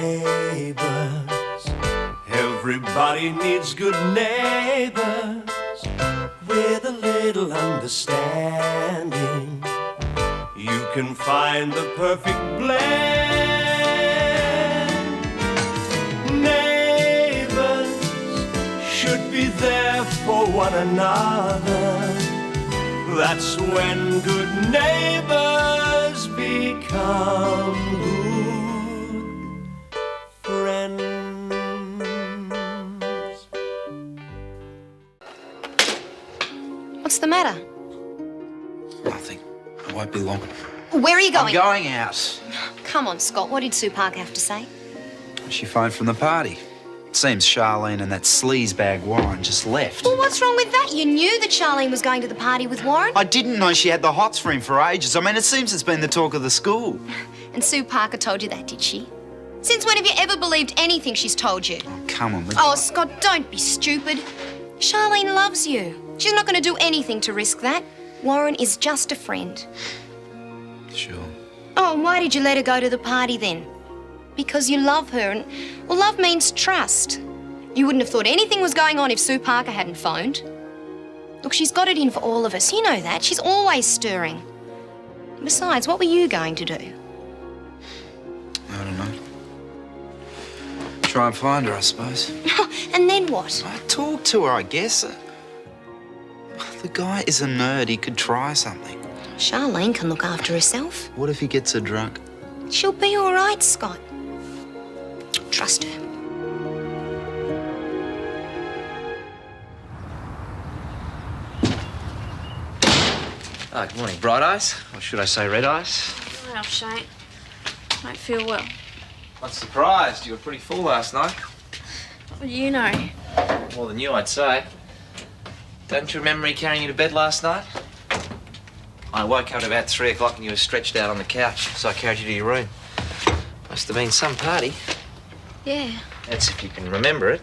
Neighbours, everybody needs good neighbours with a little understanding. You can find the perfect blend. Neighbours should be there for one another. That's when good neighbours become good friends. What's the matter? Nothing. I won't be long. Where are you going? I'm going out. Come on, Scott. What did Sue Park have to say? She phoned from the party. It seems Charlene and that sleazebag Warren just left. Well, what's wrong with that? You knew that Charlene was going to the party with Warren. I didn't know she had the hots for him for ages. I mean, it seems it's been the talk of the school. And Sue Parker told you that, did she? Since when have you ever believed anything she's told you? Oh, come on. Oh, Scott, don't be stupid. Charlene loves you. She's not going to do anything to risk that. Warren is just a friend. Sure. Oh, and why did you let her go to the party then? Because you love her, and, well, love means trust. You wouldn't have thought anything was going on if Sue Parker hadn't phoned. Look, she's got it in for all of us. You know that. She's always stirring. Besides, what were you going to do? I don't know. Try and find her, I suppose. And then what? I'd talk to her, I guess. The guy is a nerd. He could try something. Charlene can look after herself. What if he gets her drunk? She'll be all right, Scott. Trust her. Oh, good morning, bright eyes. Or should I say red eyes? Well, Shane, don't feel well. I'm surprised. You were pretty full last night. What do you know? More than you, I'd say. Don't you remember me carrying you to bed last night? I woke up at about 3 o'clock and you were stretched out on the couch, so I carried you to your room. Must have been some party. Yeah, That's if you can remember it.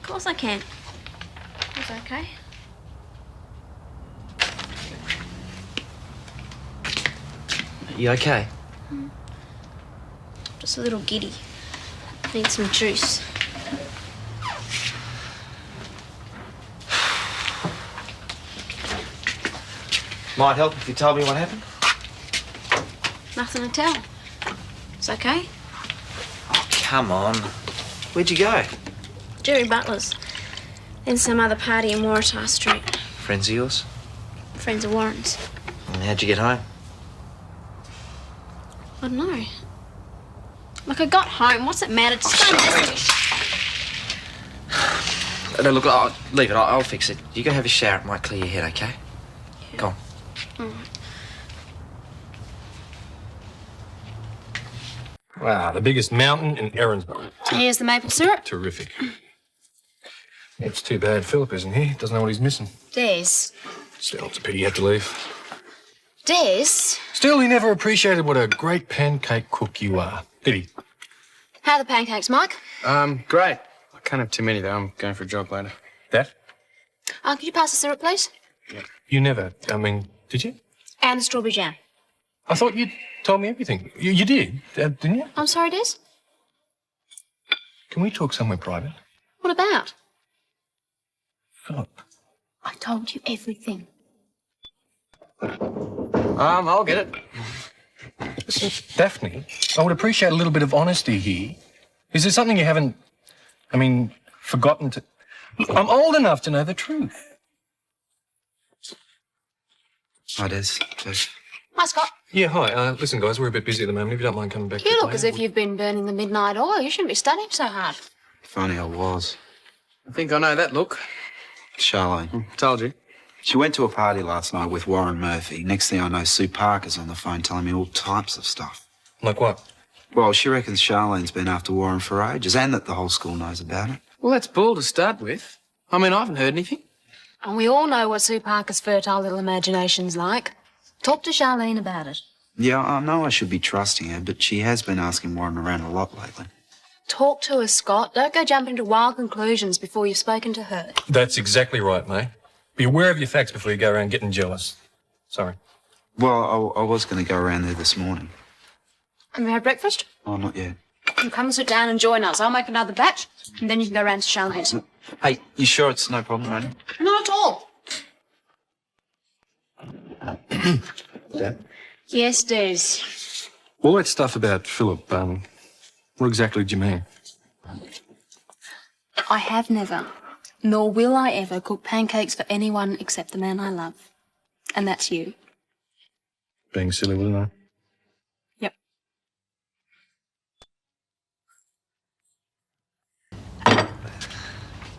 of course I can. It was okay. You okay? Just a little giddy. Need some juice. Might help if you told me what happened. Nothing to tell. It's okay. Oh, come on. Where'd you go? Jerry Butler's. Then some other party in Waratah Street. Friends of yours? Friends of Warren's. And how'd you get home? I don't know. Like, I got home. What's it matter? Just don't ask me. No, look, I'll leave it. I'll fix it. You go have a shower. It might clear your head, okay? Yeah. Go on. All right. Wow, the biggest mountain in Erinsborough. Here's the maple syrup. Terrific. It's too bad Philip isn't here. Doesn't know what he's missing. Des. Still, it's a pity he had to leave. Des? Still, he never appreciated what a great pancake cook you are. Did he? How are the pancakes, Mike? Great. I can't have too many, though. I'm going for a jog later. That? Could you pass the syrup, please? You never. I mean, did you? And the strawberry jam. I thought you told me everything. You did, didn't you? I'm sorry, Des? Can we talk somewhere private? What about? Philip. I told you everything. I'll get it. Listen, Daphne, I would appreciate a little bit of honesty here. Is there something you haven't, forgotten to... Look, I'm old enough to know the truth. Hi, Des. Jeff. Hi, Scott. Yeah, hi. Listen, guys, we're a bit busy at the moment. If you don't mind coming back... You look as if you've been burning the midnight oil. You shouldn't be studying so hard. Funny I was. I think I know that look. Charlene. Told you. She went to a party last night with Warren Murphy. Next thing I know, Sue Parker's on the phone telling me all types of stuff. Like what? Well, she reckons Charlene's been after Warren for ages and that the whole school knows about it. Well, that's bull to start with. I mean, I haven't heard anything. And we all know what Sue Parker's fertile little imagination's like. Talk to Charlene about it. Yeah, I know I should be trusting her, but she has been asking Warren around a lot lately. Talk to her, Scott. Don't go jumping to wild conclusions before you've spoken to her. That's exactly right, mate. Be aware of your facts before you go around getting jealous. Sorry. Well, I was going to go around there this morning. Have you had breakfast? Oh, not yet. You come sit down and join us. I'll make another batch, and then you can go round to Charlene's. Hey, you sure it's no problem, Ronnie? Not at all. Dad? Yes, Des. All that stuff about Philip, what exactly do you mean? I have never, nor will I ever, cook pancakes for anyone except the man I love. And that's you. Being silly, wasn't I? Yep.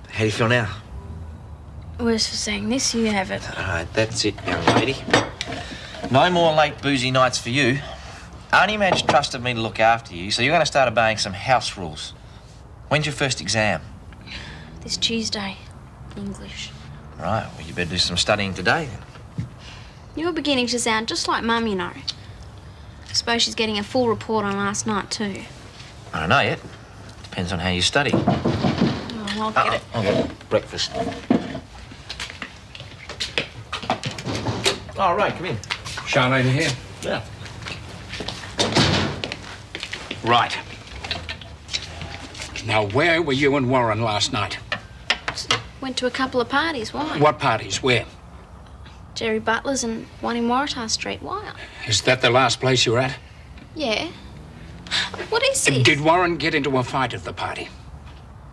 How do you feel now? Worse for saying this, you have it. All right, that's it, young lady. No more late boozy nights for you. Auntie Madge trusted me to look after you, so you're going to start obeying some house rules. When's your first exam? This Tuesday. English. Right, well, you better do some studying today, then. You're beginning to sound just like Mum, you know. I suppose she's getting a full report on last night, too. I don't know yet. Depends on how you study. Oh, I'll get it. I'll get breakfast. Oh, Ray, come in. Charlene here. Yeah. Right. Now, where were you and Warren last night? Went to a couple of parties. Why? What parties? Where? Jerry Butler's and one in Waratah Street. Why? Is that the last place you were at? Yeah. What is this? Did Warren get into a fight at the party?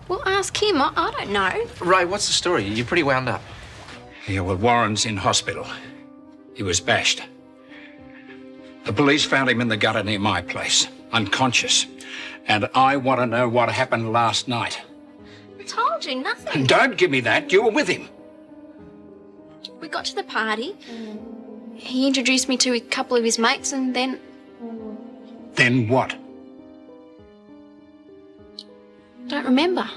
Well, ask him. I don't know. Ray, what's the story? You're pretty wound up. Yeah, well, Warren's in hospital. He was bashed. The police found him in the gutter near my place, unconscious. And I want to know what happened last night. I told you nothing. Don't give me that. You were with him. We got to the party. He introduced me to a couple of his mates and then... Then what? Don't remember.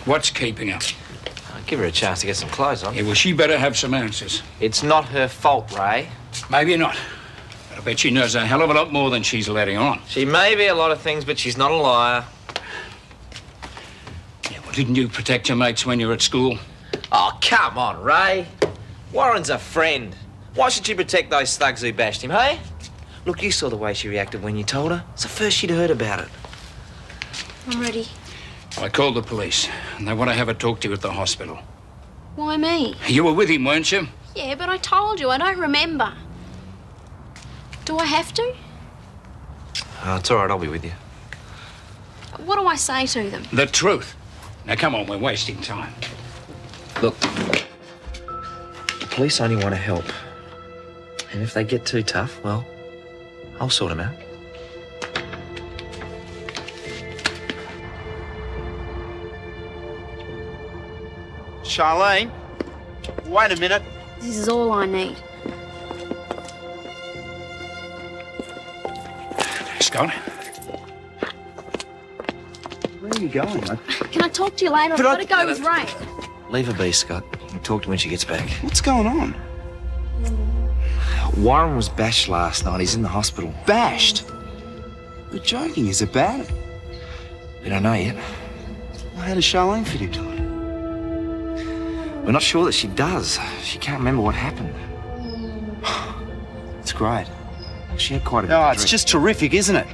What's keeping her? I'll give her a chance to get some clothes on. Yeah, well, she better have some answers. It's not her fault, Ray. Maybe not. But I bet she knows a hell of a lot more than she's letting on. She may be a lot of things, but she's not a liar. Yeah, well, didn't you protect your mates when you were at school? Oh, come on, Ray. Warren's a friend. Why should she protect those thugs who bashed him, hey? Look, you saw the way she reacted when you told her. It's the first she'd heard about it. I'm ready. I called the police, and they want to have a talk to you at the hospital. Why me? You were with him, weren't you? Yeah, but I told you, I don't remember. Do I have to? Oh, it's all right, I'll be with you. What do I say to them? The truth. Now, come on, we're wasting time. Look, the police only want to help. And if they get too tough, well, I'll sort them out. Charlene, wait a minute. This is all I need. Scott? Where are you going, mate? Can I talk to you later? I've got to go with Ray. Leave her be, Scott. We'll talk to her when she gets back. What's going on? Warren was bashed last night. He's in the hospital. Bashed? You're joking, is it bad? We don't know yet. Well, how does Charlene fit into it? We're not sure that she does. She can't remember what happened. It's great. She had quite a bit Oh, to it's drink. just terrific, isn't it?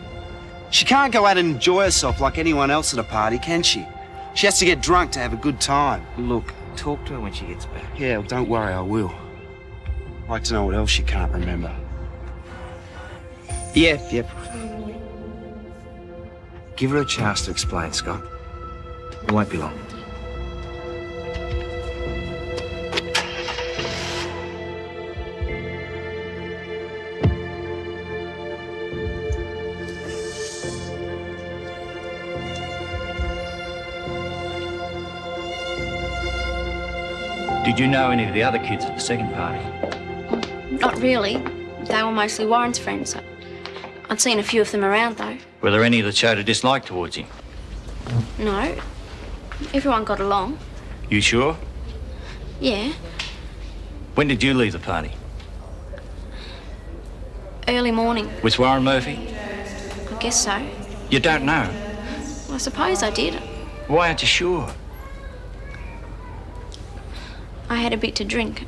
She can't go out and enjoy herself like anyone else at a party, can she? She has to get drunk to have a good time. Look, talk to her when she gets back. Yeah, well, don't worry, I will. I'd like to know what else she can't remember. Yep. Give her a chance to explain, Scott. It won't be long. Did you know any of the other kids at the second party? Not really. They were mostly Warren's friends. I'd seen a few of them around, though. Were there any that showed a dislike towards him? No. Everyone got along. You sure? Yeah. When did you leave the party? Early morning. With Warren Murphy? I guess so. You don't know. I suppose I did. Why aren't you sure? I had a bit to drink.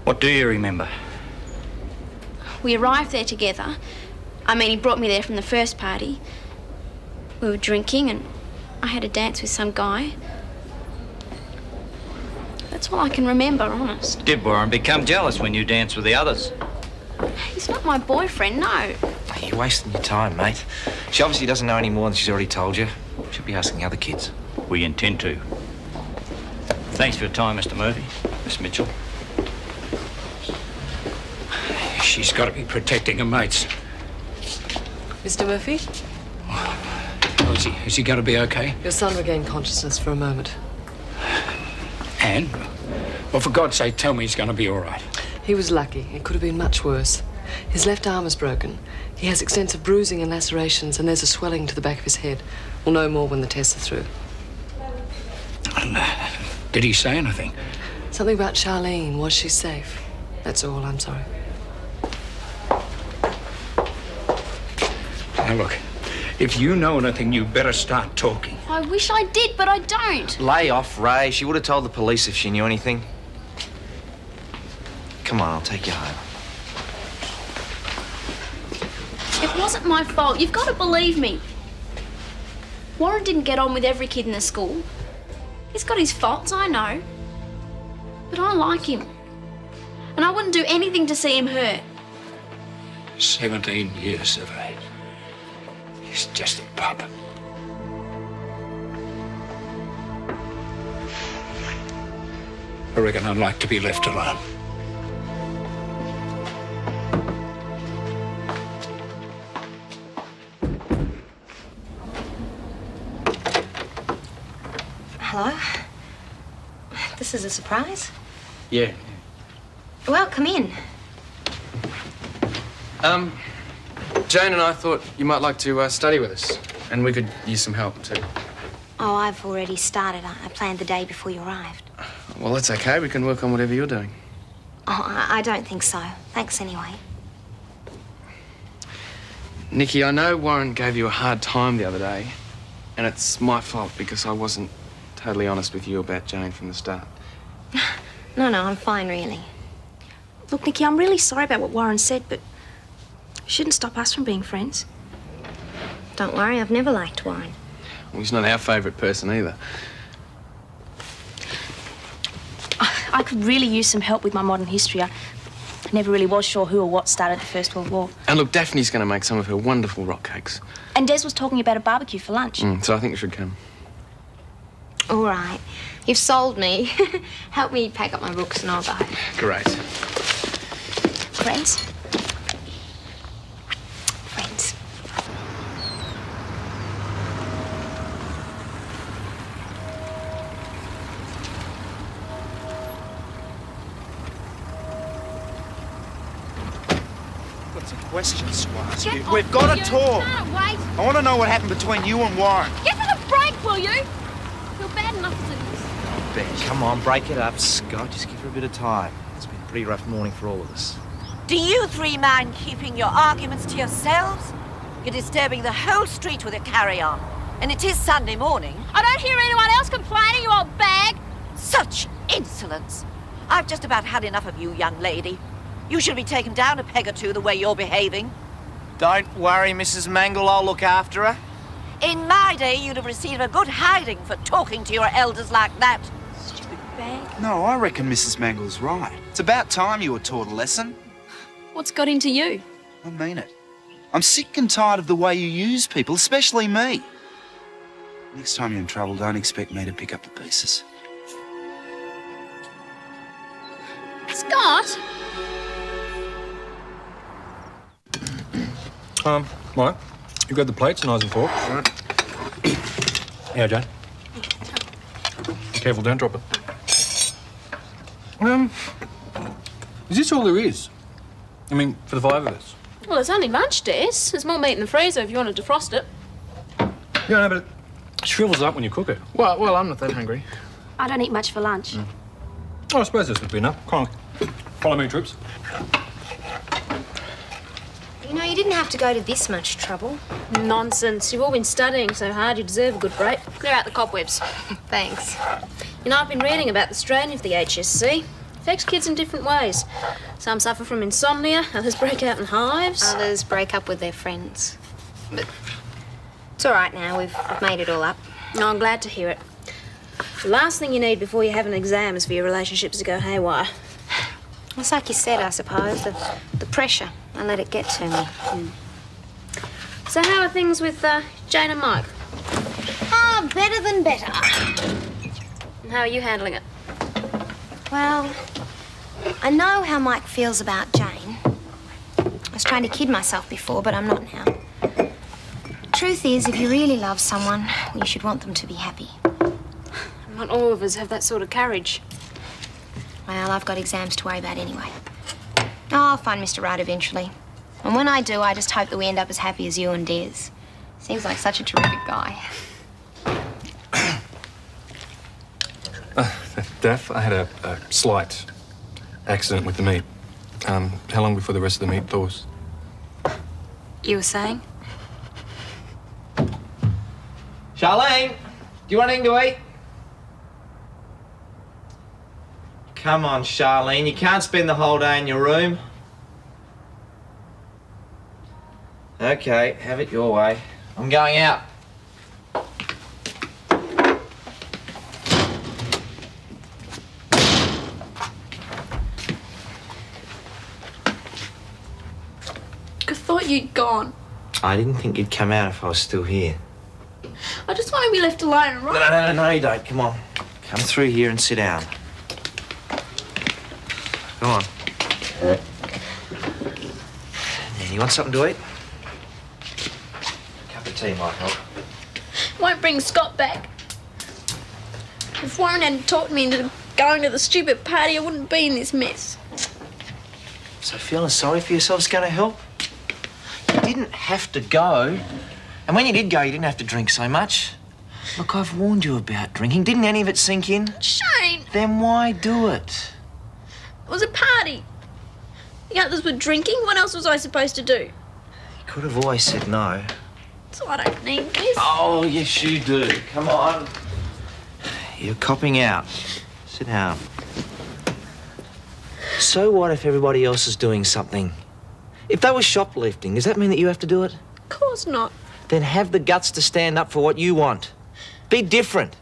What do you remember? We arrived there together. I mean, he brought me there from the first party. We were drinking and I had a dance with some guy. That's all I can remember, honest. Did Warren become jealous when you danced with the others? He's not my boyfriend, no. You're wasting your time, mate. She obviously doesn't know any more than she's already told you. She'll be asking the other kids. We intend to. Thanks for your time, Mr. Murphy. Miss Mitchell. She's got to be protecting her mates. Mr. Murphy, Oh, is he going to be okay? your son regained consciousness for a moment. And? Well, for God's sake, tell me he's going to be all right. He was lucky. It could have been much worse. His left arm is broken. He has extensive bruising and lacerations, and there's a swelling to the back of his head. We'll know more when the tests are through. Did he say anything? Something about Charlene. Was she safe? That's all. I'm sorry. Now, look, if you know anything, you better start talking. I wish I did, but I don't. Lay off, Ray. She would have told the police if she knew anything. Come on, I'll take you home. It wasn't my fault. You've got to believe me. Warren didn't get on with every kid in the school. He's got his faults, I know. But I like him. And I wouldn't do anything to see him hurt. 17 years of age. He's just a pup. I reckon I'd like to be left alone. Hello? This is a surprise? Yeah. Well, come in. Jane and I thought you might like to study with us, and we could use some help too. Oh, I've already started. I planned the day before you arrived. Well, that's okay. We can work on whatever you're doing. Oh, I don't think so. Thanks anyway. Nikki, I know Warren gave you a hard time the other day, and it's my fault because I wasn't totally honest with you about Jane from the start. No, I'm fine, really. Look, Nikki, I'm really sorry about what Warren said, but it shouldn't stop us from being friends. Don't worry, I've never liked Warren. Well, he's not our favourite person either. I could really use some help with my modern history. I never really was sure who or what started the First World War. And look, Daphne's going to make some of her wonderful rock cakes. And Des was talking about a barbecue for lunch. So I think you should come. All right. You've sold me. Help me pack up my books and I'll go. Great. Friends? Friends. Got some questions to ask you. Get We've off got you. to talk. Can't wait. I want to know what happened between you and Warren. Get to the break, will you? You're bad enough as it is. Ben, come on, break it up, Scott. Just give her a bit of time. It's been a pretty rough morning for all of us. Do you three mind keeping your arguments to yourselves? You're disturbing the whole street with your carry-on. And it is Sunday morning. I don't hear anyone else complaining, you old bag. Such insolence. I've just about had enough of you, young lady. You should be taken down a peg or two the way you're behaving. Don't worry, Mrs. Mangle, I'll look after her. In my day, you'd have received a good hiding for talking to your elders like that. Stupid bag. No, I reckon Mrs. Mangle's right. It's about time you were taught a lesson. What's got into you? I mean it. I'm sick and tired of the way you use people, especially me. Next time you're in trouble, don't expect me to pick up the pieces. Scott? Right. You got the plates, knives and forks. All right. Yeah, Jane. Be careful, don't drop it. Is this all there is? I mean, for the five of us? Well, it's only lunch, Des. There's more meat in the freezer if you want to defrost it. Yeah, no, but it shrivels up when you cook it. Well, I'm not that hungry. I don't eat much for lunch. Oh, I suppose this would be enough. Come on. Follow me, troops. You know, you didn't have to go to this much trouble. Nonsense. You've all been studying so hard, you deserve a good break. Clear out the cobwebs. Thanks. You know, I've been reading about the strain of the HSC. Affects kids in different ways. Some suffer from insomnia, others break out in hives. Others break up with their friends. But it's all right now. We've made it all up. Oh, I'm glad to hear it. The last thing you need before you have an exam is for your relationships to go haywire. It's like you said, I suppose, the pressure. I let it get to me. So how are things with Jane and Mike? Ah, better than better. And how are you handling it? Well, I know how Mike feels about Jane. I was trying to kid myself before, but I'm not now. Truth is, if you really love someone, you should want them to be happy. Not all of us have that sort of courage. Well, I've got exams to worry about anyway. I'll find Mr. Right eventually. And when I do, I just hope that we end up as happy as you and Des. Seems like such a terrific guy. Daph, I had a slight accident with the meat. How long before the rest of the meat thaws? You were saying? Charlene, do you want anything to eat? Come on, Charlene, you can't spend the whole day in your room. Okay, have it your way. I'm going out. I thought you'd gone. I didn't think you'd come out if I was still here. I just want to be left alone, right? No, you don't. Come on. Come through here and sit down. Come on. Now, you want something to eat? A cup of tea might help. Won't bring Scott back. If Warren hadn't talked me into going to the stupid party, I wouldn't be in this mess. So feeling sorry for yourself's going to help? You didn't have to go. And when you did go, you didn't have to drink so much. Look, I've warned you about drinking. Didn't any of it sink in? Shane! Then why do it? It was a party. The others were drinking. What else was I supposed to do? You could have always said no. So I don't need this. Oh, yes, you do. Come on. You're copping out. Sit down. So what if everybody else is doing something? If they were shoplifting, does that mean that you have to do it? Of course not. Then have the guts to stand up for what you want. Be different.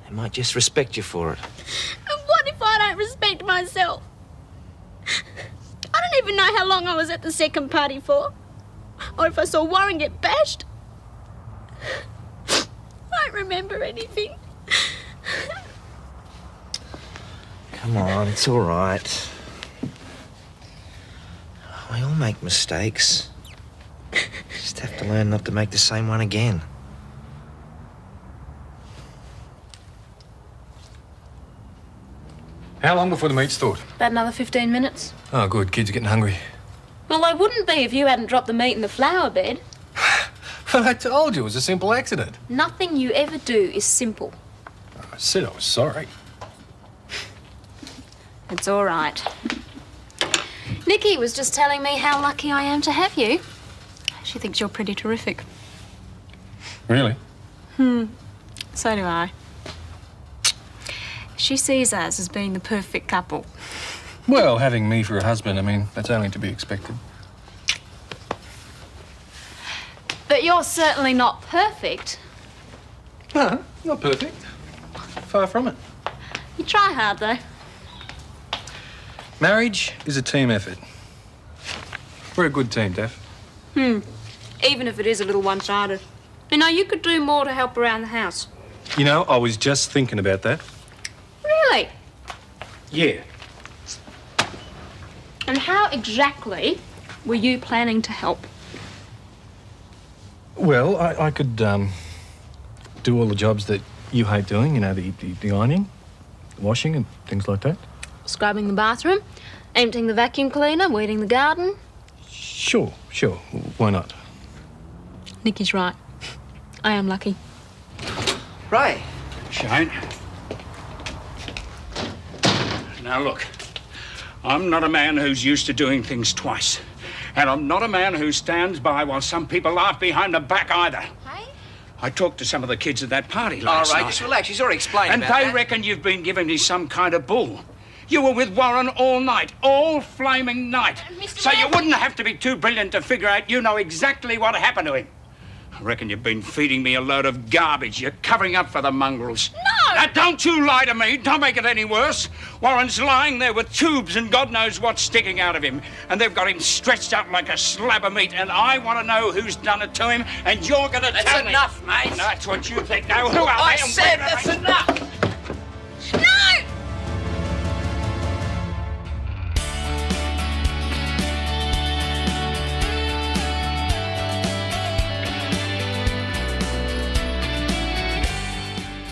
They might just respect you for it. And what if I don't respect myself? I don't even know how long I was at the second party for. Or if I saw Warren get bashed. I don't remember anything. Come on, it's all right. We all make mistakes. Just have to learn not to make the same one again. How long before the meat's thawed? About another 15 minutes. Oh, good. Kids are getting hungry. Well, they wouldn't be if you hadn't dropped the meat in the flower bed. But I told you it was a simple accident. Nothing you ever do is simple. I said I was sorry. It's all right. Nikki was just telling me how lucky I am to have you. She thinks you're pretty terrific. Really? So do I. She sees us as being the perfect couple. Well, having me for a husband, I mean, that's only to be expected. But you're certainly not perfect. No, not perfect. Far from it. You try hard, though. Marriage is a team effort. We're a good team, Daph. Even if it is a little one-sided. You know, you could do more to help around the house. You know, I was just thinking about that. Really? Yeah. And how exactly were you planning to help? Well, I could do all the jobs that you hate doing, you know, the ironing, the washing and things like that. Scrubbing the bathroom, emptying the vacuum cleaner, weeding the garden. Sure. Why not? Nikki's right. I am lucky. Ray. Shane. Now look, I'm not a man who's used to doing things twice. And I'm not a man who stands by while some people laugh behind the back either. Hey? I talked to some of the kids at that party last All right, night. just relax. She's already explained And about they that. reckon you've been giving me some kind of bull. You were with Warren all night, all flaming night. So you wouldn't have to be too brilliant to figure out you know exactly what happened to him. I reckon you've been feeding me a load of garbage. You're covering up for the mongrels. No! Now, don't you lie to me. Don't make it any worse. Warren's lying there with tubes and God knows what's sticking out of him. And they've got him stretched out like a slab of meat. And I want to know who's done it to him. And you're going to tell me. That's enough, mate. That's what you think. Now, who are I they? said that's enough. No!